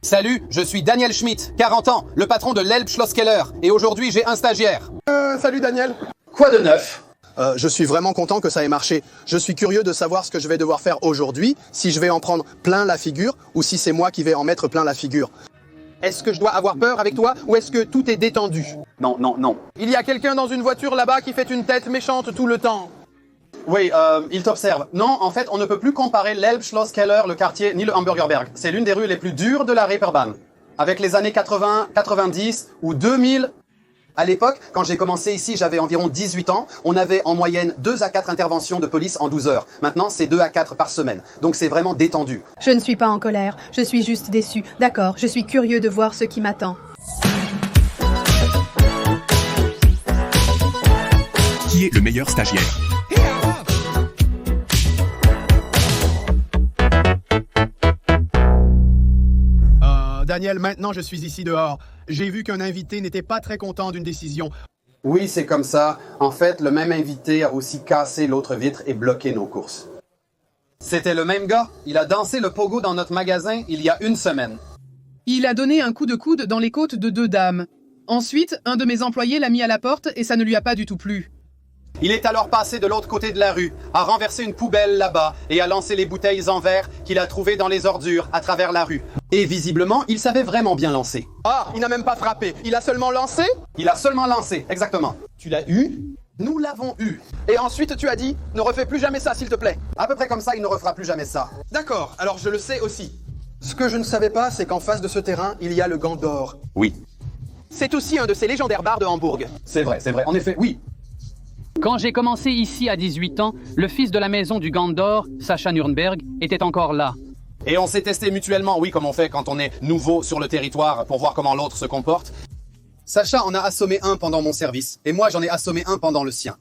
Salut, je suis Daniel Schmidt, 40 ans, le patron de l'Elbschlosskeller, et aujourd'hui j'ai un stagiaire. Salut Daniel. Quoi de neuf? Je suis vraiment content que ça ait marché. Je suis curieux de savoir ce que je vais devoir faire aujourd'hui, si je vais en prendre plein la figure, ou si c'est moi qui vais en mettre plein la figure. Est-ce que je dois avoir peur avec toi, ou est-ce que tout est détendu? Non. Il y a quelqu'un dans une voiture là-bas qui fait une tête méchante tout le temps. Oui, il t'observe. Non, en fait, on ne peut plus comparer l'Elbschlosskeller, le quartier, ni le Hamburgerberg. C'est l'une des rues les plus dures de la Reeperbahn. Avec les années 80, 90 ou 2000... À l'époque, quand j'ai commencé ici, j'avais environ 18 ans. On avait en moyenne 2 à 4 interventions de police en 12 heures. Maintenant, c'est 2 à 4 par semaine. Donc c'est vraiment détendu. Je ne suis pas en colère, je suis juste déçu. D'accord, je suis curieux de voir ce qui m'attend. Qui est le meilleur stagiaire? Daniel, maintenant je suis ici dehors. J'ai vu qu'un invité n'était pas très content d'une décision. Oui, c'est comme ça. En fait, le même invité a aussi cassé l'autre vitre et bloqué nos courses. C'était le même gars. Il a dansé le pogo dans notre magasin il y a une semaine. Il a donné un coup de coude dans les côtes de 2 dames. Ensuite, un de mes employés l'a mis à la porte et ça ne lui a pas du tout plu. Il est alors passé de l'autre côté de la rue, a renversé une poubelle là-bas et a lancé les bouteilles en verre qu'il a trouvées dans les ordures à travers la rue. Et visiblement, il savait vraiment bien lancer. Ah, il n'a même pas frappé. Il a seulement lancé? Il a seulement lancé, exactement. Tu l'as eu? Nous l'avons eu. Et ensuite tu as dit, ne refais plus jamais ça s'il te plaît. À peu près comme ça, il ne refera plus jamais ça. D'accord, alors je le sais aussi. Ce que je ne savais pas, c'est qu'en face de ce terrain, il y a le Gant d'Or. Oui. C'est aussi un de ces légendaires bars de Hambourg. C'est vrai. En effet, oui. Quand j'ai commencé ici à 18 ans, le fils de la maison du Gant d'Or, Sacha Nürnberg, était encore là. Et on s'est testé mutuellement, oui, comme on fait quand on est nouveau sur le territoire pour voir comment l'autre se comporte. Sacha en a assommé un pendant mon service, et moi j'en ai assommé un pendant le sien.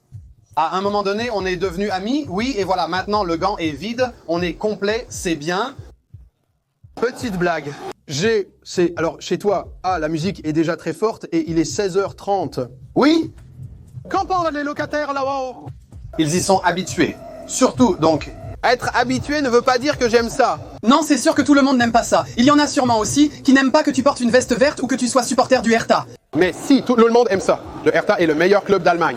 À un moment donné, on est devenus amis, oui, et voilà, maintenant le gant est vide, on est complet, c'est bien. Petite blague. Alors, chez toi, la musique est déjà très forte et il est 16h30. Oui, Qu'en pensent les locataires là-haut? ils y sont habitués. Surtout, donc... Être habitué ne veut pas dire que j'aime ça. Non, c'est sûr que tout le monde n'aime pas ça. Il y en a sûrement aussi qui n'aiment pas que tu portes une veste verte ou que tu sois supporter du Hertha. Mais si, tout le monde aime ça. Le Hertha est le meilleur club d'Allemagne.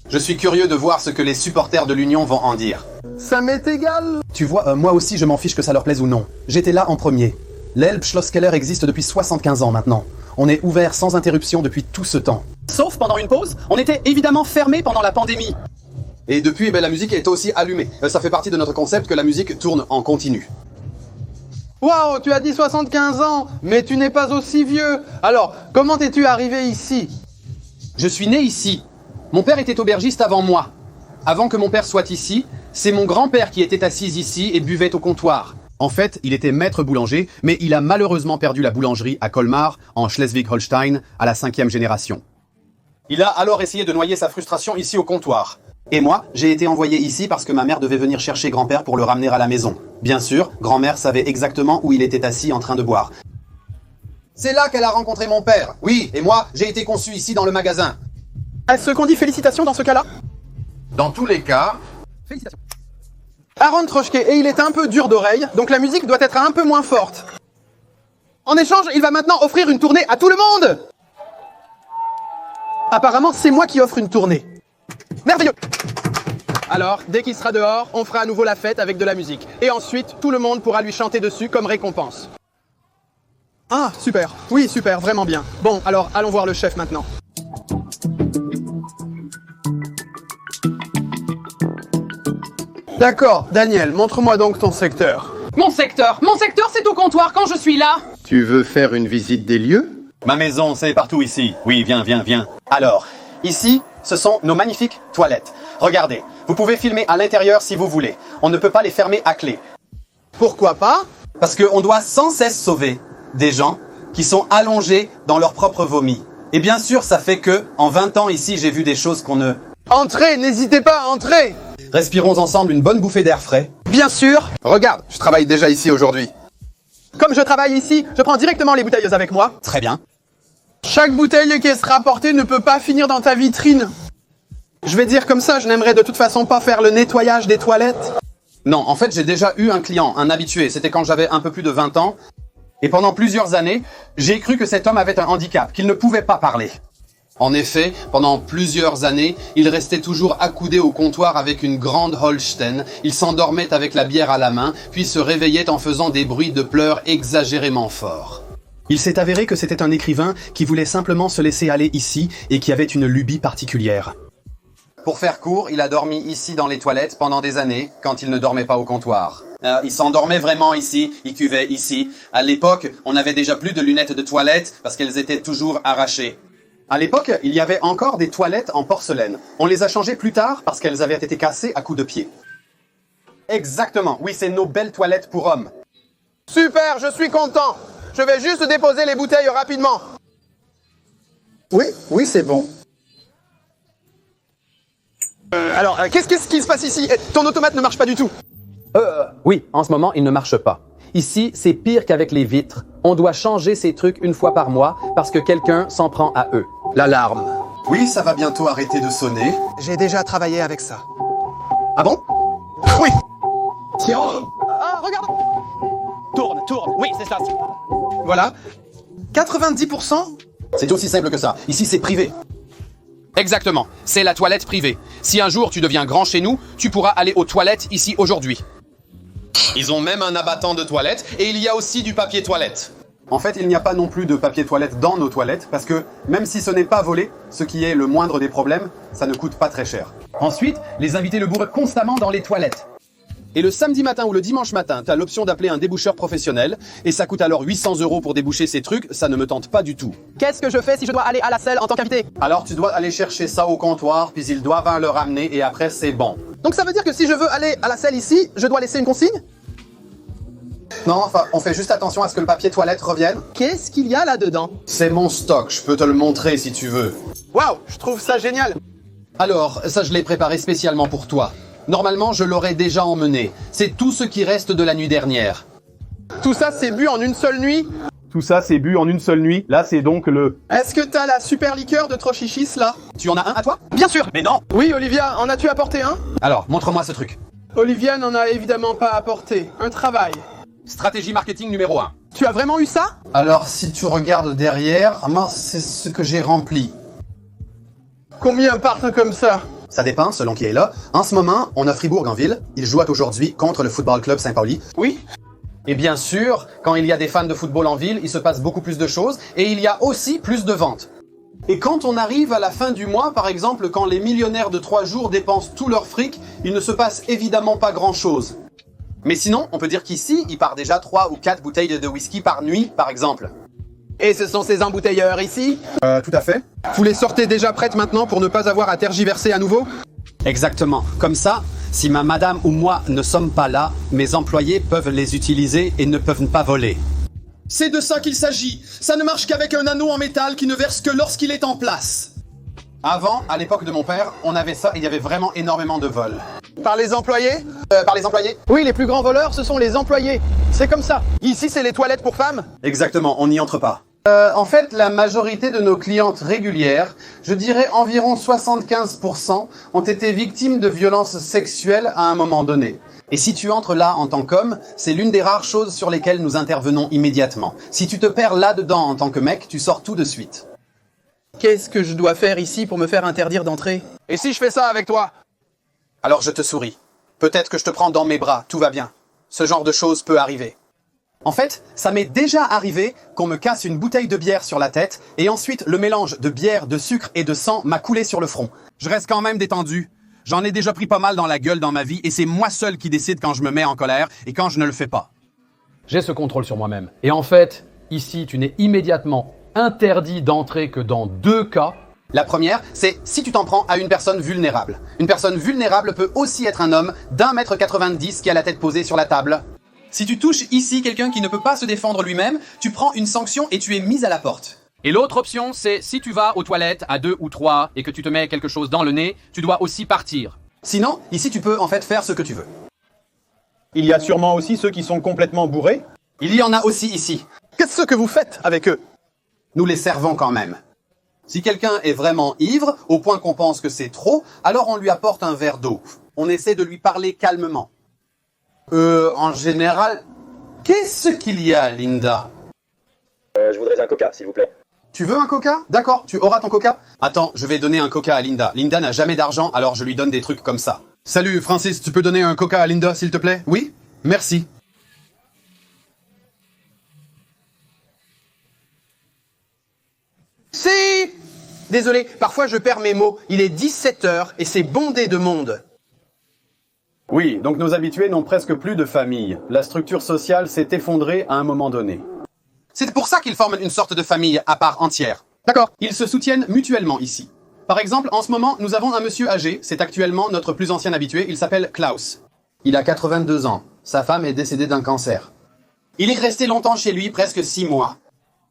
Je suis curieux de voir ce que les supporters de l'Union vont en dire. Ça m'est égal. Tu vois, moi aussi je m'en fiche que ça leur plaise ou non. J'étais là en premier. L'Elbschlosskeller existe depuis 75 ans maintenant. On est ouvert sans interruption depuis tout ce temps. Sauf pendant une pause, on était évidemment fermé pendant la pandémie. Et depuis, la musique est aussi allumée. Ça fait partie de notre concept que la musique tourne en continu. Waouh, tu as dit 75 ans, mais tu n'es pas aussi vieux. Alors, comment es-tu arrivé ici? Je suis né ici. Mon père était aubergiste avant moi. Avant que mon père soit ici, c'est mon grand-père qui était assis ici et buvait au comptoir. En fait, il était maître boulanger, mais il a malheureusement perdu la boulangerie à Colmar, en Schleswig-Holstein, à la 5e génération. Il a alors essayé de noyer sa frustration ici au comptoir. Et moi, j'ai été envoyé ici parce que ma mère devait venir chercher grand-père pour le ramener à la maison. Bien sûr, grand-mère savait exactement où il était assis en train de boire. C'est là qu'elle a rencontré mon père. Oui, et moi, j'ai été conçu ici dans le magasin. Est-ce qu'on dit félicitations dans ce cas-là? Dans tous les cas... Félicitations. Aaron Troschke, et il est un peu dur d'oreille, donc la musique doit être un peu moins forte. En échange, il va maintenant offrir une tournée à tout le monde! Apparemment, c'est moi qui offre une tournée. Merveilleux! Alors, dès qu'il sera dehors, on fera à nouveau la fête avec de la musique. Et ensuite, tout le monde pourra lui chanter dessus comme récompense. Ah, super. Oui, super, vraiment bien. Bon, alors, allons voir le chef maintenant. D'accord, Daniel, montre-moi donc ton secteur. Mon secteur, c'est au comptoir quand je suis là. Tu veux faire une visite des lieux? Ma maison, c'est partout ici. Oui, viens. Alors, ici, ce sont nos magnifiques toilettes. Regardez, vous pouvez filmer à l'intérieur si vous voulez. On ne peut pas les fermer à clé. Pourquoi pas? Parce qu'on doit sans cesse sauver des gens qui sont allongés dans leur propre vomi. Et bien sûr, ça fait que, en 20 ans ici, j'ai vu des choses qu'on ne... Entrez, n'hésitez pas à entrer! Respirons ensemble une bonne bouffée d'air frais. Bien sûr! Regarde, je travaille déjà ici aujourd'hui. Comme je travaille ici, je prends directement les bouteilles avec moi. Très bien. Chaque bouteille qui sera apportée ne peut pas finir dans ta vitrine. Je vais dire comme ça, je n'aimerais de toute façon pas faire le nettoyage des toilettes. Non, en fait, j'ai déjà eu un client, un habitué. C'était quand j'avais un peu plus de 20 ans. Et pendant plusieurs années, j'ai cru que cet homme avait un handicap, qu'il ne pouvait pas parler. En effet, pendant plusieurs années, il restait toujours accoudé au comptoir avec une grande Holstein, il s'endormait avec la bière à la main, puis se réveillait en faisant des bruits de pleurs exagérément forts. Il s'est avéré que c'était un écrivain qui voulait simplement se laisser aller ici et qui avait une lubie particulière. Pour faire court, il a dormi ici dans les toilettes pendant des années, quand il ne dormait pas au comptoir. Il s'endormait vraiment ici, il cuvait ici. À l'époque, on n'avait déjà plus de lunettes de toilette parce qu'elles étaient toujours arrachées. À l'époque, il y avait encore des toilettes en porcelaine. On les a changées plus tard parce qu'elles avaient été cassées à coups de pied. Exactement, oui, c'est nos belles toilettes pour hommes. Super, je suis content. Je vais juste déposer les bouteilles rapidement. Oui, c'est bon. Alors, qu'est-ce qui se passe ici? Ton automate ne marche pas du tout. Oui, en ce moment, il ne marche pas. Ici, c'est pire qu'avec les vitres. On doit changer ces trucs une fois par mois parce que quelqu'un s'en prend à eux. L'alarme. Oui, ça va bientôt arrêter de sonner. J'ai déjà travaillé avec ça. Ah bon? Oui. Tiens, Ah, regarde. Tourne. Oui, c'est ça. Voilà. 90%. C'est aussi simple que ça. Ici, c'est privé. Exactement. C'est la toilette privée. Si un jour tu deviens grand chez nous, tu pourras aller aux toilettes ici aujourd'hui. Ils ont même un abattant de toilette et il y a aussi du papier toilette. En fait, il n'y a pas non plus de papier toilette dans nos toilettes parce que même si ce n'est pas volé, ce qui est le moindre des problèmes, ça ne coûte pas très cher. Ensuite, les invités le bourrent constamment dans les toilettes. Et le samedi matin ou le dimanche matin, tu as l'option d'appeler un déboucheur professionnel et ça coûte alors 800 € pour déboucher ces trucs, ça ne me tente pas du tout. Qu'est-ce que je fais si je dois aller à la selle en tant qu'invité? Alors tu dois aller chercher ça au comptoir, puis ils doivent le ramener et après c'est bon. Donc ça veut dire que si je veux aller à la selle ici, je dois laisser une consigne? Non, enfin, on fait juste attention à ce que le papier toilette revienne. Qu'est-ce qu'il y a là-dedans? C'est mon stock, je peux te le montrer si tu veux. Waouh, je trouve ça génial. Alors, ça je l'ai préparé spécialement pour toi. Normalement, je l'aurais déjà emmené. C'est tout ce qui reste de la nuit dernière. Tout ça, c'est bu en une seule nuit? Tout ça, c'est bu en une seule nuit. Là, c'est donc le... Est-ce que t'as la super liqueur de Trochichis là? Tu en as un à toi? Bien sûr. Mais non! Oui, Olivia, en as-tu apporté un? Alors, montre-moi ce truc. Olivia n'en a évidemment pas apporté. Un travail. Stratégie marketing numéro 1. Tu as vraiment eu ça? Alors, si tu regardes derrière, moi, c'est ce que j'ai rempli. Combien partent comme ça? Ça dépend, selon qui est là. En ce moment, on a Fribourg en ville. Ils jouent aujourd'hui contre le Football Club Saint-Pauli. Oui. Et bien sûr, quand il y a des fans de football en ville, il se passe beaucoup plus de choses et il y a aussi plus de ventes. Et quand on arrive à la fin du mois, par exemple, quand les millionnaires de 3 jours dépensent tout leur fric, il ne se passe évidemment pas grand-chose. Mais sinon, on peut dire qu'ici, il part déjà 3 ou 4 bouteilles de whisky par nuit, par exemple. Et ce sont ces embouteilleurs ici? Tout à fait. Vous les sortez déjà prêtes maintenant pour ne pas avoir à tergiverser à nouveau? Exactement. Comme ça, si ma madame ou moi ne sommes pas là, mes employés peuvent les utiliser et ne peuvent pas voler. C'est de ça qu'il s'agit. Ça ne marche qu'avec un anneau en métal qui ne verse que lorsqu'il est en place. Avant, à l'époque de mon père, on avait ça et il y avait vraiment énormément de vols. Par les employés? Par les employés? Oui, les plus grands voleurs, ce sont les employés. C'est comme ça. Ici, c'est les toilettes pour femmes? Exactement, on n'y entre pas. En fait, la majorité de nos clientes régulières, je dirais environ 75%, ont été victimes de violences sexuelles à un moment donné. Et si tu entres là en tant qu'homme, c'est l'une des rares choses sur lesquelles nous intervenons immédiatement. Si tu te perds là-dedans en tant que mec, tu sors tout de suite. Qu'est-ce que je dois faire ici pour me faire interdire d'entrer? Et si je fais ça avec toi? Alors je te souris. Peut-être que je te prends dans mes bras, tout va bien. Ce genre de choses peut arriver. En fait, ça m'est déjà arrivé qu'on me casse une bouteille de bière sur la tête et ensuite le mélange de bière, de sucre et de sang m'a coulé sur le front. Je reste quand même détendu. J'en ai déjà pris pas mal dans la gueule dans ma vie et c'est moi seul qui décide quand je me mets en colère et quand je ne le fais pas. J'ai ce contrôle sur moi-même. Et en fait, ici, tu n'es immédiatement interdit d'entrer que dans 2 cas. La première, c'est si tu t'en prends à une personne vulnérable. Une personne vulnérable peut aussi être un homme d'1,90 m qui a la tête posée sur la table. Si tu touches ici quelqu'un qui ne peut pas se défendre lui-même, tu prends une sanction et tu es mis à la porte. Et l'autre option, c'est si tu vas aux toilettes à 2 ou 3 et que tu te mets quelque chose dans le nez, tu dois aussi partir. Sinon, ici tu peux en fait faire ce que tu veux. Il y a sûrement aussi ceux qui sont complètement bourrés. Il y en a aussi ici. Qu'est-ce que vous faites avec eux? Nous les servons quand même. Si quelqu'un est vraiment ivre, au point qu'on pense que c'est trop, alors on lui apporte un verre d'eau. On essaie de lui parler calmement. En général, qu'est-ce qu'il y a, Linda? un coca, s'il vous plaît. Tu veux un coca? D'accord, tu auras ton coca? Attends, je vais donner un coca à Linda. Linda n'a jamais d'argent, alors je lui donne des trucs comme ça. Salut Francis, tu peux donner un coca à Linda, s'il te plaît? Oui? Merci. C'est... Désolé, parfois je perds mes mots. Il est 17h et c'est bondé de monde. Oui, donc nos habitués n'ont presque plus de famille. La structure sociale s'est effondrée à un moment donné. C'est pour ça qu'ils forment une sorte de famille à part entière. D'accord. Ils se soutiennent mutuellement ici. Par exemple, en ce moment, nous avons un monsieur âgé, c'est actuellement notre plus ancien habitué, il s'appelle Klaus. Il a 82 ans. Sa femme est décédée d'un cancer. Il est resté longtemps chez lui, presque 6 mois.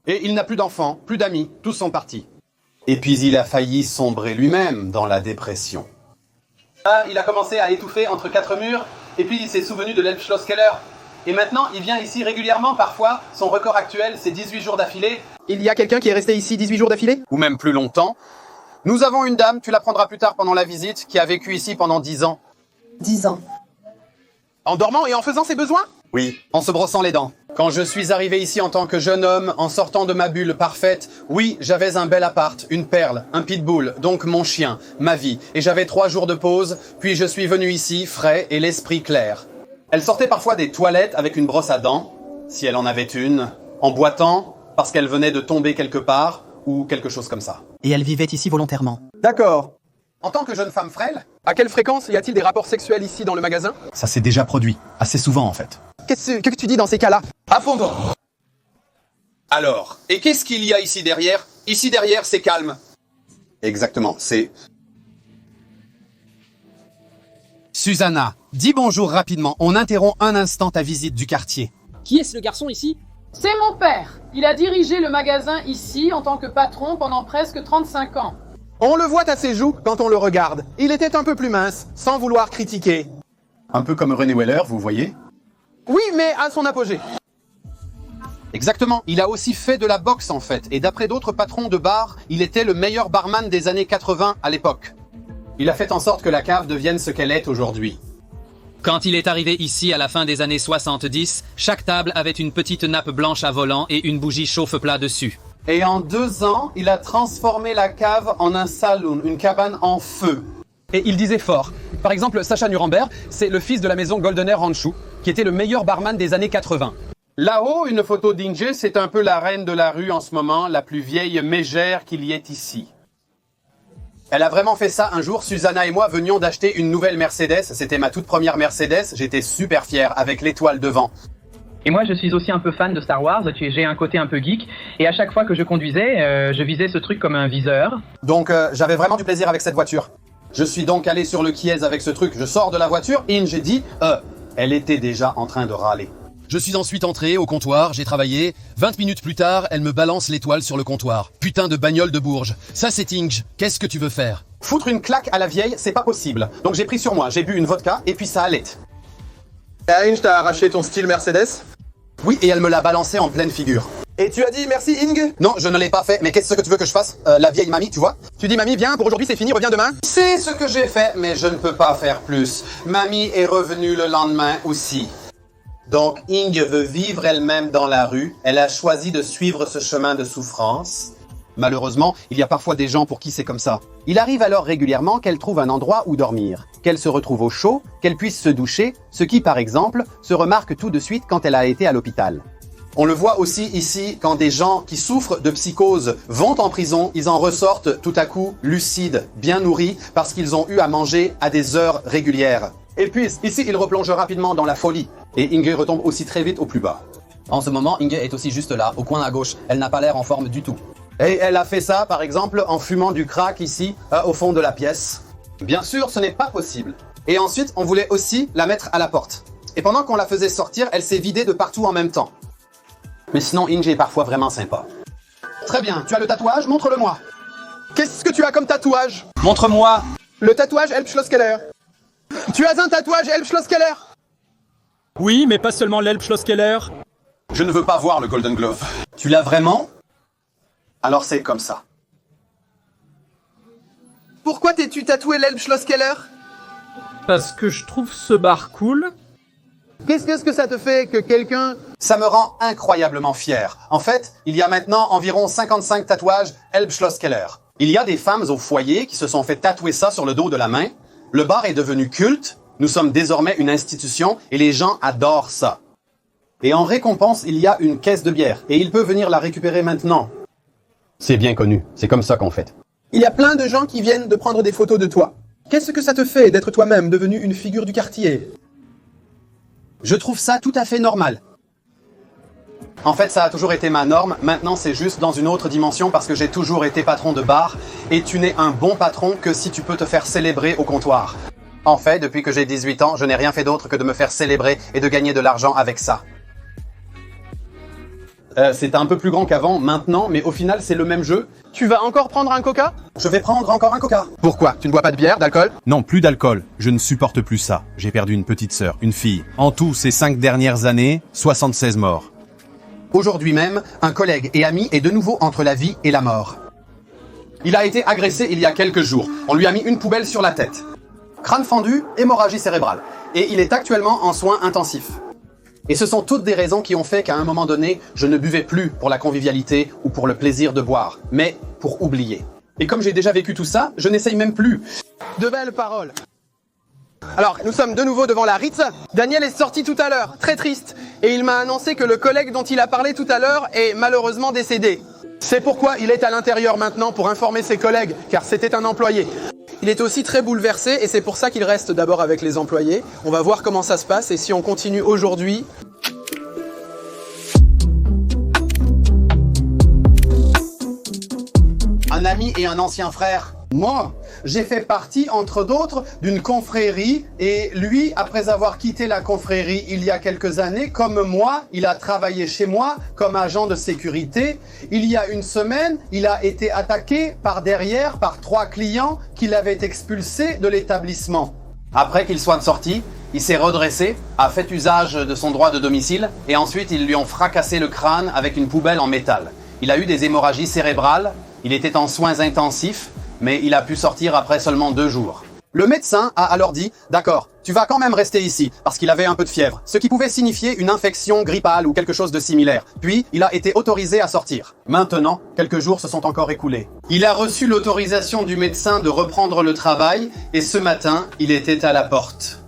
Et il n'a plus d'enfants, plus d'amis, tous sont partis. Et puis il a failli sombrer lui-même dans la dépression. Ah, il a commencé à étouffer entre 4 murs, et puis il s'est souvenu de l'Elbschlosskeller. Et maintenant, il vient ici régulièrement, parfois. Son record actuel, c'est 18 jours d'affilée. Il y a quelqu'un qui est resté ici 18 jours d'affilée? Ou même plus longtemps. Nous avons une dame, tu l'apprendras plus tard pendant la visite, qui a vécu ici pendant 10 ans. 10 ans. En dormant et en faisant ses besoins? Oui, en se brossant les dents. Quand je suis arrivé ici en tant que jeune homme, en sortant de ma bulle parfaite, oui, j'avais un bel appart, une perle, un pitbull, donc mon chien, ma vie, et j'avais 3 jours de pause, puis je suis venu ici, frais et l'esprit clair. Elle sortait parfois des toilettes avec une brosse à dents, si elle en avait une, en boitant, parce qu'elle venait de tomber quelque part, ou quelque chose comme ça. Et elle vivait ici volontairement. D'accord. En tant que jeune femme frêle, À quelle fréquence y a-t-il des rapports sexuels ici dans le magasin? ça s'est déjà produit, assez souvent en fait. Qu'est-ce que tu dis dans ces cas-là? À fond d'eau. Alors, et qu'est-ce qu'il y a ici derrière? Ici derrière, c'est calme. Exactement, c'est... Susanna, dis bonjour rapidement. On interrompt un instant ta visite du quartier. Qui est-ce le garçon ici? C'est mon père. Il a dirigé le magasin ici en tant que patron pendant presque 35 ans. On le voit à ses joues quand on le regarde. Il était un peu plus mince, sans vouloir critiquer. Un peu comme René Weller, vous voyez? Oui, mais à son apogée. Exactement. Il a aussi fait de la boxe en fait. Et d'après d'autres patrons de bar, il était le meilleur barman des années 80 à l'époque. Il a fait en sorte que la cave devienne ce qu'elle est aujourd'hui. Quand il est arrivé ici à la fin des années 70, chaque table avait une petite nappe blanche à volant et une bougie chauffe-plat dessus. Et en 2 ans, il a transformé la cave en un saloon, une cabane en feu. Et il disait fort. Par exemple, Sacha Nuremberg, c'est le fils de la maison Goldener Ranchou, qui était le meilleur barman des années 80. Là-haut, une photo d'Inge, c'est un peu la reine de la rue en ce moment, la plus vieille mégère qu'il y ait ici. Elle a vraiment fait ça un jour. Susanna et moi venions d'acheter une nouvelle Mercedes. C'était ma toute première Mercedes. J'étais super fier avec l'étoile devant. Et moi, je suis aussi un peu fan de Star Wars. J'ai un côté un peu geek. Et à chaque fois que je conduisais, je visais ce truc comme un viseur. Donc j'avais vraiment du plaisir avec cette voiture. Je suis donc allé sur le Kiez avec ce truc. Je sors de la voiture. Inge dit, elle était déjà en train de râler. Je suis ensuite entré au comptoir, j'ai travaillé. 20 minutes plus tard, elle me balance l'étoile sur le comptoir. Putain de bagnole de Bourges. Ça c'est Inge. Qu'est-ce que tu veux faire? Foutre une claque à la vieille, c'est pas possible. Donc j'ai pris sur moi, j'ai bu une vodka et puis ça allait. Inge, t'as arraché ton style Mercedes? Oui, et elle me l'a balancé en pleine figure. Et tu as dit merci Inge? Non, je ne l'ai pas fait, mais qu'est-ce que tu veux que je fasse? La vieille mamie, tu vois? Tu dis mamie, viens, pour aujourd'hui c'est fini, reviens demain? C'est ce que j'ai fait, mais je ne peux pas faire plus. Mamie est revenue le lendemain aussi. Donc Inge veut vivre elle-même dans la rue. Elle a choisi de suivre ce chemin de souffrance. Malheureusement, il y a parfois des gens pour qui c'est comme ça. Il arrive alors régulièrement qu'elle trouve un endroit où dormir, qu'elle se retrouve au chaud, qu'elle puisse se doucher, ce qui, par exemple, se remarque tout de suite quand elle a été à l'hôpital. On le voit aussi ici quand des gens qui souffrent de psychose vont en prison, ils en ressortent tout à coup lucides, bien nourris, parce qu'ils ont eu à manger à des heures régulières. Et puis, ici, il replonge rapidement dans la folie. Et Inge retombe aussi très vite au plus bas. En ce moment, Inge est aussi juste là, au coin à gauche. Elle n'a pas l'air en forme du tout. Et elle a fait ça, par exemple, en fumant du crack ici, au fond de la pièce. Bien sûr, ce n'est pas possible. Et ensuite, on voulait aussi la mettre à la porte. Et pendant qu'on la faisait sortir, elle s'est vidée de partout en même temps. Mais sinon, Inge est parfois vraiment sympa. Très bien, tu as le tatouage? Montre-le-moi. Qu'est-ce que tu as comme tatouage? Montre-moi. Le tatouage Elbschlosskeller. Tu as un tatouage Elbschlosskeller? Oui, mais pas seulement l'Elbschlosskeller. Je ne veux pas voir le Golden Glove. Tu l'as vraiment? Alors c'est comme ça. Pourquoi t'es-tu tatoué l'Elbschlosskeller? Parce que je trouve ce bar cool. Qu'est-ce que ça te fait que quelqu'un Ça me rend incroyablement fier. En fait, il y a maintenant environ 55 tatouages Elbschlosskeller. Il y a des femmes au foyer qui se sont fait tatouer ça sur le dos de la main. Le bar est devenu culte. Nous sommes désormais une institution et les gens adorent ça. Et en récompense, il y a une caisse de bière. Et il peut venir la récupérer maintenant. C'est bien connu. C'est comme ça qu'on fait. Il y a plein de gens qui viennent de prendre des photos de toi. Qu'est-ce que ça te fait d'être toi-même devenu une figure du quartier? Je trouve ça tout à fait normal. En fait, ça a toujours été ma norme. Maintenant, c'est juste dans une autre dimension parce que j'ai toujours été patron de bar. Et tu n'es un bon patron que si tu peux te faire célébrer au comptoir. En fait, depuis que j'ai 18 ans, je n'ai rien fait d'autre que de me faire célébrer et de gagner de l'argent avec ça. C'est un peu plus grand qu'avant, maintenant, mais au final, c'est le même jeu. Tu vas encore prendre un coca? Je vais prendre encore un coca. Pourquoi? Tu ne bois pas de bière, d'alcool? Non, plus d'alcool. Je ne supporte plus ça. J'ai perdu une petite sœur, une fille. En tout, ces 5 dernières années, 76 morts. Aujourd'hui même, un collègue et ami est de nouveau entre la vie et la mort. Il a été agressé il y a quelques jours. On lui a mis une poubelle sur la tête. Crâne fendu, hémorragie cérébrale. Et il est actuellement en soins intensifs. Et ce sont toutes des raisons qui ont fait qu'à un moment donné, je ne buvais plus pour la convivialité ou pour le plaisir de boire, mais pour oublier. Et comme j'ai déjà vécu tout ça, je n'essaye même plus. De belles paroles. Alors, nous sommes de nouveau devant la Ritz. Daniel est sorti tout à l'heure, très triste. Et il m'a annoncé que le collègue dont il a parlé tout à l'heure est malheureusement décédé. C'est pourquoi il est à l'intérieur maintenant pour informer ses collègues, car c'était un employé. Il est aussi très bouleversé et c'est pour ça qu'il reste d'abord avec les employés. On va voir comment ça se passe et si on continue aujourd'hui. Un ami et un ancien frère. Moi, j'ai fait partie, entre d'autres, d'une confrérie et lui, après avoir quitté la confrérie il y a quelques années, comme moi, il a travaillé chez moi comme agent de sécurité. Il y a une semaine, il a été attaqué par derrière par 3 clients qui l'avaient expulsé de l'établissement. Après qu'il soit sorti, il s'est redressé, a fait usage de son droit de domicile et ensuite ils lui ont fracassé le crâne avec une poubelle en métal. Il a eu des hémorragies cérébrales, il était en soins intensifs, mais il a pu sortir après seulement 2 jours. Le médecin a alors dit « D'accord, tu vas quand même rester ici » parce qu'il avait un peu de fièvre, ce qui pouvait signifier une infection grippale ou quelque chose de similaire. Puis, il a été autorisé à sortir. Maintenant, quelques jours se sont encore écoulés. Il a reçu l'autorisation du médecin de reprendre le travail et ce matin, il était à la porte.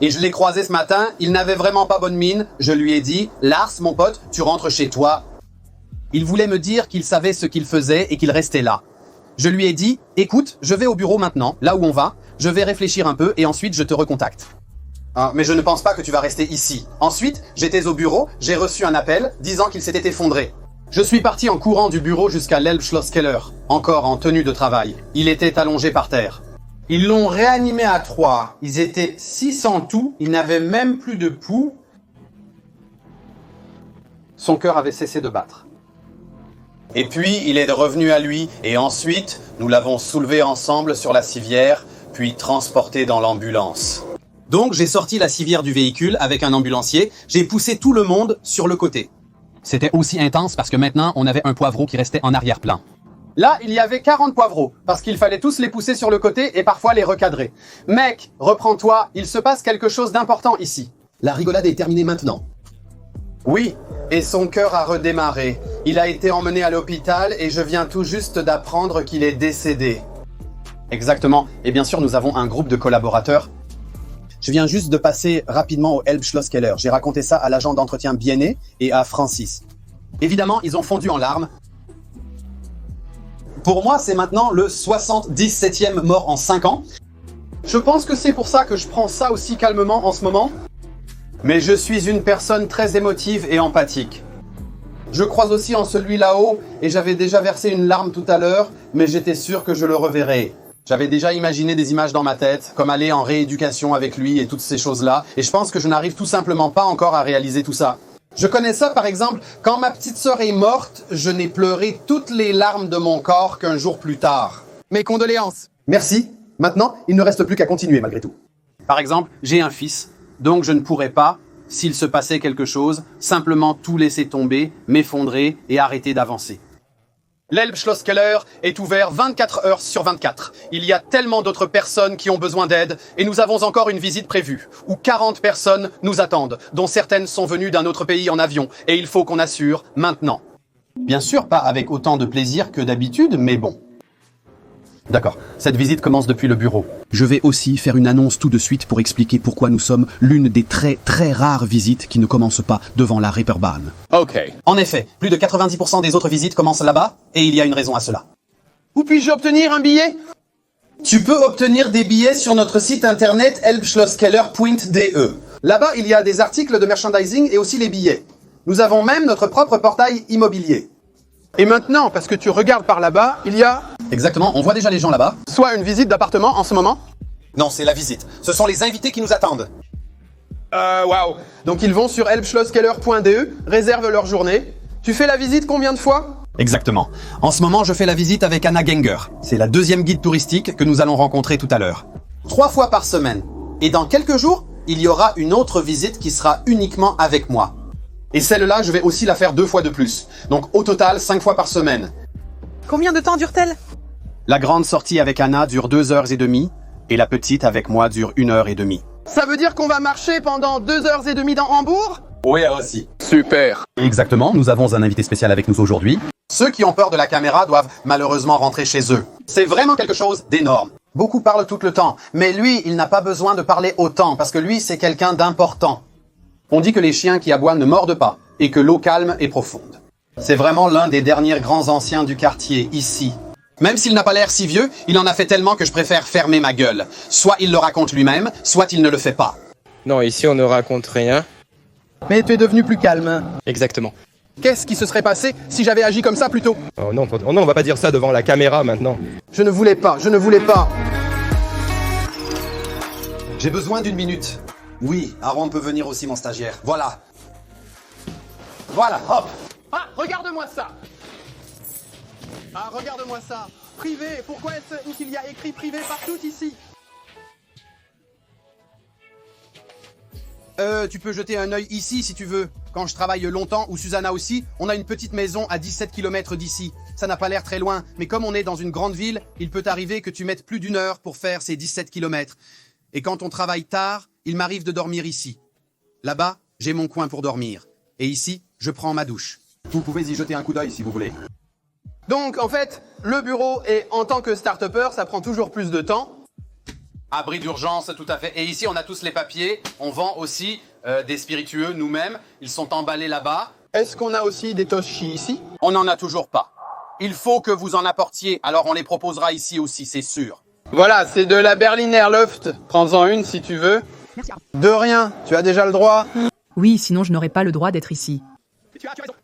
Et je l'ai croisé ce matin, il n'avait vraiment pas bonne mine. Je lui ai dit « Lars, mon pote, tu rentres chez toi ». Il voulait me dire qu'il savait ce qu'il faisait et qu'il restait là. Je lui ai dit, écoute, je vais au bureau maintenant, là où on va, je vais réfléchir un peu et ensuite je te recontacte. Ah, mais je ne pense pas que tu vas rester ici. Ensuite, j'étais au bureau, j'ai reçu un appel disant qu'il s'était effondré. Je suis parti en courant du bureau jusqu'à l'Elbschlosskeller, encore en tenue de travail. Il était allongé par terre. Ils l'ont réanimé à 3. Ils étaient 6 en tout, il n'avait même plus de pouls. Son cœur avait cessé de battre. Et puis, il est revenu à lui, et ensuite, nous l'avons soulevé ensemble sur la civière, puis transporté dans l'ambulance. Donc, j'ai sorti la civière du véhicule avec un ambulancier, j'ai poussé tout le monde sur le côté. C'était aussi intense parce que maintenant, on avait un poivreau qui restait en arrière-plan. Là, il y avait 40 poivreaux, parce qu'il fallait tous les pousser sur le côté et parfois les recadrer. Mec, reprends-toi, il se passe quelque chose d'important ici. La rigolade est terminée maintenant. Oui, et son cœur a redémarré. Il a été emmené à l'hôpital et je viens tout juste d'apprendre qu'il est décédé. Exactement. Et bien sûr, nous avons un groupe de collaborateurs. Je viens juste de passer rapidement au Elbschlosskeller. J'ai raconté ça à l'agent d'entretien Biennet et à Francis. Évidemment, ils ont fondu en larmes. Pour moi, c'est maintenant le 77e mort en 5 ans. Je pense que c'est pour ça que je prends ça aussi calmement en ce moment. Mais je suis une personne très émotive et empathique. Je crois aussi en celui là-haut et j'avais déjà versé une larme tout à l'heure, mais j'étais sûr que je le reverrai. J'avais déjà imaginé des images dans ma tête, comme aller en rééducation avec lui et toutes ces choses-là, et je pense que je n'arrive tout simplement pas encore à réaliser tout ça. Je connais ça par exemple, quand ma petite sœur est morte, je n'ai pleuré toutes les larmes de mon corps qu'un jour plus tard. Mes condoléances. Merci. Maintenant, il ne reste plus qu'à continuer malgré tout. Par exemple, j'ai un fils. Donc je ne pourrais pas, s'il se passait quelque chose, simplement tout laisser tomber, m'effondrer et arrêter d'avancer. L'Elbschlosskeller est ouvert 24 heures sur 24. Il y a tellement d'autres personnes qui ont besoin d'aide et nous avons encore une visite prévue où 40 personnes nous attendent, dont certaines sont venues d'un autre pays en avion et il faut qu'on assure maintenant. Bien sûr, pas avec autant de plaisir que d'habitude, mais bon. D'accord, cette visite commence depuis le bureau. Je vais aussi faire une annonce tout de suite pour expliquer pourquoi nous sommes l'une des très rares visites qui ne commencent pas devant la Reeperbahn. Ok. En effet, plus de 90% des autres visites commencent là-bas, et il y a une raison à cela. Où puis-je obtenir un billet? Tu peux obtenir des billets sur notre site internet elbschlosskeller.de. Là-bas, il y a des articles de merchandising et aussi les billets. Nous avons même notre propre portail immobilier. Et maintenant, parce que tu regardes par là-bas, il y a... Exactement, on voit déjà les gens là-bas. Soit une visite d'appartement en ce moment. Non, c'est la visite. Ce sont les invités qui nous attendent. Waouh. Donc ils vont sur elbschlosskeller.de, réservent leur journée. Tu fais la visite combien de fois? Exactement. En ce moment, je fais la visite avec Anna Genger. C'est la deuxième guide touristique que nous allons rencontrer tout à l'heure. 3 fois par semaine. Et dans quelques jours, il y aura une autre visite qui sera uniquement avec moi. Et celle-là, je vais aussi la faire 2 fois de plus. Donc au total, 5 fois par semaine. Combien de temps dure-t-elle? La grande sortie avec Anna dure 2h30 et la petite avec moi dure 1h30. Ça veut dire qu'on va marcher pendant 2h30 dans Hambourg? Oui, aussi. Super. Exactement, nous avons un invité spécial avec nous aujourd'hui. Ceux qui ont peur de la caméra doivent malheureusement rentrer chez eux. C'est vraiment quelque chose d'énorme. Beaucoup parlent tout le temps, mais lui, il n'a pas besoin de parler autant parce que lui, c'est quelqu'un d'important. On dit que les chiens qui aboient ne mordent pas et que l'eau calme est profonde. C'est vraiment l'un des derniers grands anciens du quartier, ici. Même s'il n'a pas l'air si vieux, il en a fait tellement que je préfère fermer ma gueule. Soit il le raconte lui-même, soit il ne le fait pas. Non, ici on ne raconte rien. Mais tu es devenu plus calme. Exactement. Qu'est-ce qui se serait passé si j'avais agi comme ça plus tôt? Oh non, on va pas dire ça devant la caméra maintenant. Je ne voulais pas. J'ai besoin d'une minute. Oui, Aaron peut venir aussi, mon stagiaire. Voilà. Voilà, hop. Ah, regarde-moi ça. Ah, regarde-moi ça. Privé, pourquoi est-ce qu'il y a écrit privé partout ici? Tu peux jeter un œil ici si tu veux. Quand je travaille longtemps, ou Susanna aussi, on a une petite maison à 17 km d'ici. Ça n'a pas l'air très loin, mais comme on est dans une grande ville, il peut arriver que tu mettes plus d'1 heure pour faire ces 17 km. Et quand on travaille tard, il m'arrive de dormir ici. Là-bas, j'ai mon coin pour dormir. Et ici, je prends ma douche. Vous pouvez y jeter un coup d'œil si vous voulez. Donc, en fait, le bureau, et en tant que start-upper, ça prend toujours plus de temps. Abri d'urgence, tout à fait. Et ici, on a tous les papiers. On vend aussi des spiritueux nous-mêmes. Ils sont emballés là-bas. Est-ce qu'on a aussi des toshi ici? On n'en a toujours pas. Il faut que vous en apportiez, alors on les proposera ici aussi, c'est sûr. Voilà, c'est de la Berliner Luft. Prends-en une si tu veux. Merci. De rien, tu as déjà le droit. Oui, sinon je n'aurais pas le droit d'être ici. Tu as raison.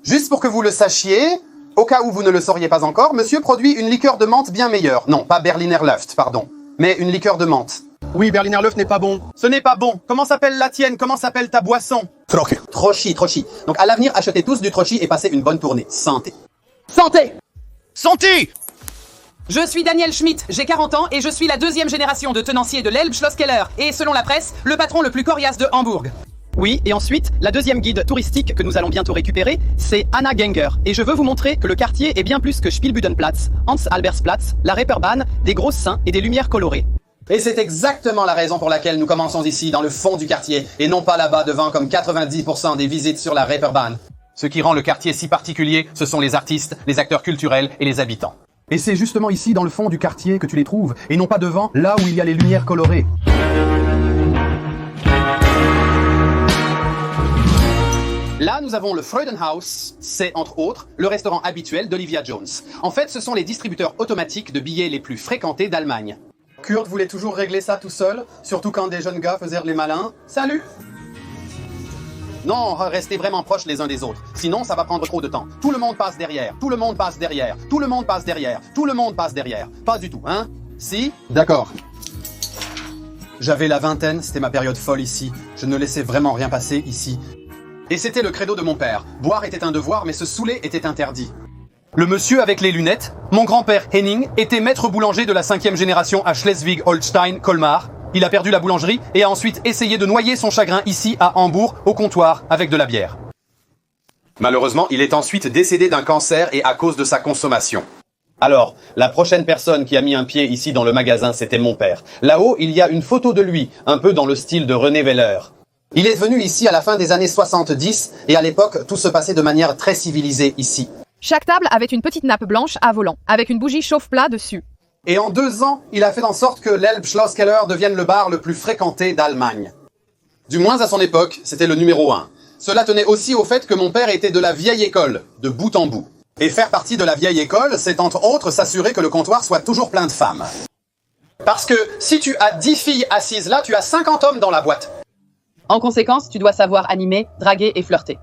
Juste pour que vous le sachiez, au cas où vous ne le sauriez pas encore, monsieur produit une liqueur de menthe bien meilleure. Non, pas Berliner Luft, pardon, mais une liqueur de menthe. Oui, Berliner Luft n'est pas bon. Ce n'est pas bon. Comment s'appelle la tienne? Comment s'appelle ta boisson? Trochi. Donc à l'avenir, achetez tous du Trochi et passez une bonne tournée. Santé. Santé! Santé! Je suis Daniel Schmidt, j'ai 40 ans et je suis la 2e génération de tenancier de l'Elbschlosskeller et, selon la presse, le patron le plus coriace de Hambourg. Oui, et ensuite, la 2e guide touristique que nous allons bientôt récupérer, c'est Anna Genger. Et je veux vous montrer que le quartier est bien plus que Spielbudenplatz, Hans-Albertsplatz, la Reeperbahn, des grosses seins et des lumières colorées. Et c'est exactement la raison pour laquelle nous commençons ici, dans le fond du quartier, et non pas là-bas devant comme 90% des visites sur la Reeperbahn. Ce qui rend le quartier si particulier, ce sont les artistes, les acteurs culturels et les habitants. Et c'est justement ici, dans le fond du quartier, que tu les trouves, et non pas devant, là où il y a les lumières colorées. Là, nous avons le Freudenhaus, c'est entre autres le restaurant habituel d'Olivia Jones. En fait, ce sont les distributeurs automatiques de billets les plus fréquentés d'Allemagne. Kurt voulait toujours régler ça tout seul, surtout quand des jeunes gars faisaient les malins. Salut! Non, restez vraiment proches les uns des autres, sinon ça va prendre trop de temps. Tout le monde passe derrière, tout le monde passe derrière, tout le monde passe derrière, tout le monde passe derrière. Pas du tout, hein? Si? D'accord. J'avais la vingtaine, c'était ma période folle ici. Je ne laissais vraiment rien passer ici. Et c'était le credo de mon père. Boire était un devoir, mais se saouler était interdit. Le monsieur avec les lunettes, mon grand-père Henning, était maître boulanger de la 5e génération à Schleswig-Holstein-Colmar. Il a perdu la boulangerie et a ensuite essayé de noyer son chagrin ici à Hambourg, au comptoir, avec de la bière. Malheureusement, il est ensuite décédé d'un cancer et à cause de sa consommation. Alors, la prochaine personne qui a mis un pied ici dans le magasin, c'était mon père. Là-haut, il y a une photo de lui, un peu dans le style de René Veller. Il est venu ici à la fin des années 70 et à l'époque, tout se passait de manière très civilisée ici. Chaque table avait une petite nappe blanche à volant, avec une bougie chauffe-plat dessus. Et en 2 ans, il a fait en sorte que l'Elbschlosskeller devienne le bar le plus fréquenté d'Allemagne. Du moins à son époque, c'était le numéro 1. Cela tenait aussi au fait que mon père était de la vieille école, de bout en bout. Et faire partie de la vieille école, c'est entre autres s'assurer que le comptoir soit toujours plein de femmes. Parce que si tu as 10 filles assises là, tu as 50 hommes dans la boîte. En conséquence, tu dois savoir animer, draguer et flirter.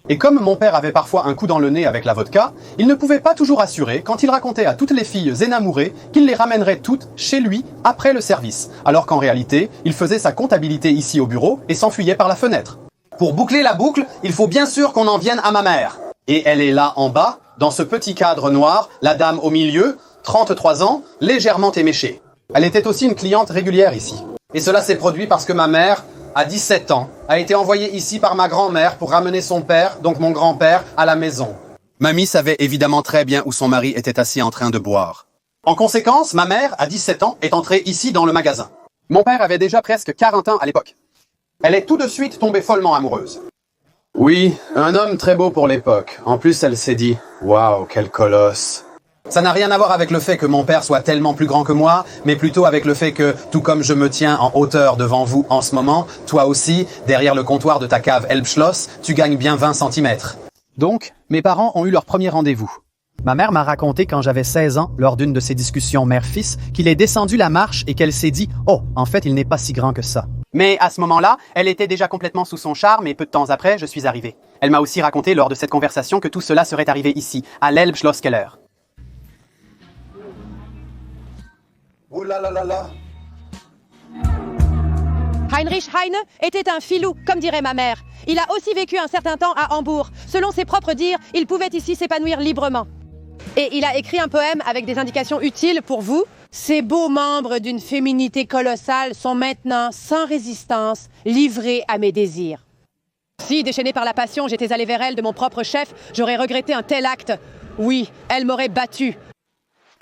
Et comme mon père avait parfois un coup dans le nez avec la vodka, il ne pouvait pas toujours assurer, quand il racontait à toutes les filles énamourées, qu'il les ramènerait toutes chez lui après le service, alors qu'en réalité, il faisait sa comptabilité ici au bureau et s'enfuyait par la fenêtre. Pour boucler la boucle, il faut bien sûr qu'on en vienne à ma mère. Et elle est là en bas, dans ce petit cadre noir, la dame au milieu, 33 ans, légèrement éméchée. Elle était aussi une cliente régulière ici. Et cela s'est produit parce que ma mère, à 17 ans, a été envoyée ici par ma grand-mère pour ramener son père, donc mon grand-père, à la maison. Mamie savait évidemment très bien où son mari était assis en train de boire. En conséquence, ma mère, à 17 ans, est entrée ici dans le magasin. Mon père avait déjà presque 40 ans à l'époque. Elle est tout de suite tombée follement amoureuse. Oui, un homme très beau pour l'époque. En plus, elle s'est dit « Waouh, quel colosse !» Ça n'a rien à voir avec le fait que mon père soit tellement plus grand que moi, mais plutôt avec le fait que, tout comme je me tiens en hauteur devant vous en ce moment, toi aussi, derrière le comptoir de ta cave Elbschloss, tu gagnes bien 20 cm. Donc, mes parents ont eu leur premier rendez-vous. Ma mère m'a raconté quand j'avais 16 ans, lors d'une de ces discussions mère-fils, qu'il est descendu la marche et qu'elle s'est dit « Oh, en fait, il n'est pas si grand que ça ». Mais à ce moment-là, elle était déjà complètement sous son charme et peu de temps après, je suis arrivé. Elle m'a aussi raconté lors de cette conversation que tout cela serait arrivé ici, à l'Elbschlosskeller. Oh là là là là. Heinrich Heine était un filou, comme dirait ma mère. Il a aussi vécu un certain temps à Hambourg. Selon ses propres dires, il pouvait ici s'épanouir librement. Et il a écrit un poème avec des indications utiles pour vous. Ces beaux membres d'une féminité colossale sont maintenant sans résistance, livrés à mes désirs. Si, déchaînée par la passion, j'étais allée vers elle de mon propre chef, j'aurais regretté un tel acte. Oui, elle m'aurait battu.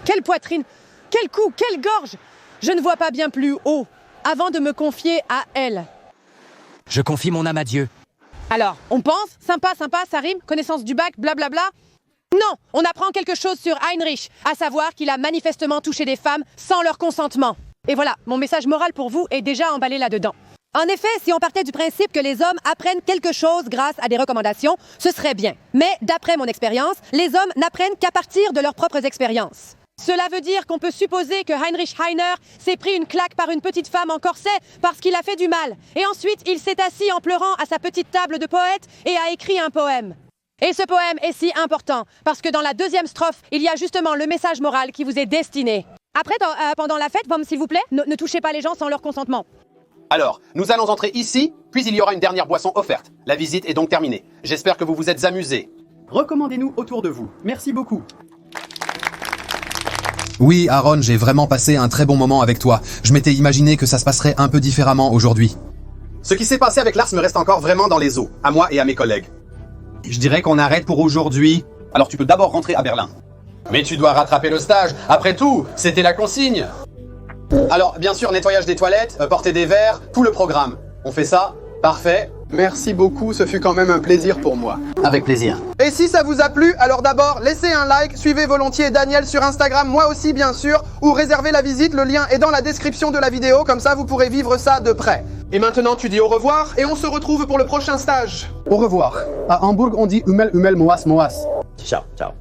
Quelle poitrine, quel cou, quelle gorge! Je ne vois pas bien plus haut, avant de me confier à elle. Je confie mon âme à Dieu. Alors, on pense, sympa, ça rime, connaissance du bac, blablabla. Non, on apprend quelque chose sur Heinrich, à savoir qu'il a manifestement touché des femmes sans leur consentement. Et voilà, mon message moral pour vous est déjà emballé là-dedans. En effet, si on partait du principe que les hommes apprennent quelque chose grâce à des recommandations, ce serait bien. Mais d'après mon expérience, les hommes n'apprennent qu'à partir de leurs propres expériences. Cela veut dire qu'on peut supposer que Heinrich Heine s'est pris une claque par une petite femme en corset parce qu'il a fait du mal. Et ensuite, il s'est assis en pleurant à sa petite table de poète et a écrit un poème. Et ce poème est si important parce que dans la deuxième strophe, il y a justement le message moral qui vous est destiné. Après, pendant la fête, s'il vous plaît, ne touchez pas les gens sans leur consentement. Alors, nous allons entrer ici, puis il y aura une dernière boisson offerte. La visite est donc terminée. J'espère que vous vous êtes amusés. Recommandez-nous autour de vous. Merci beaucoup. Oui, Aaron, j'ai vraiment passé un très bon moment avec toi. Je m'étais imaginé que ça se passerait un peu différemment aujourd'hui. Ce qui s'est passé avec Lars me reste encore vraiment dans les os, à moi et à mes collègues. Je dirais qu'on arrête pour aujourd'hui. Alors tu peux d'abord rentrer à Berlin. Mais tu dois rattraper le stage. Après tout, c'était la consigne. Alors, bien sûr, nettoyage des toilettes, porter des verres, tout le programme. On fait ça? Parfait. Merci beaucoup, ce fut quand même un plaisir pour moi. Avec plaisir. Et si ça vous a plu, alors d'abord, laissez un like, suivez volontiers Daniel sur Instagram, moi aussi bien sûr, ou réservez la visite, le lien est dans la description de la vidéo, comme ça vous pourrez vivre ça de près. Et maintenant tu dis au revoir, et on se retrouve pour le prochain stage. Au revoir. À Hambourg, on dit Hummel, Hummel, Moas, Moas. Ciao, ciao.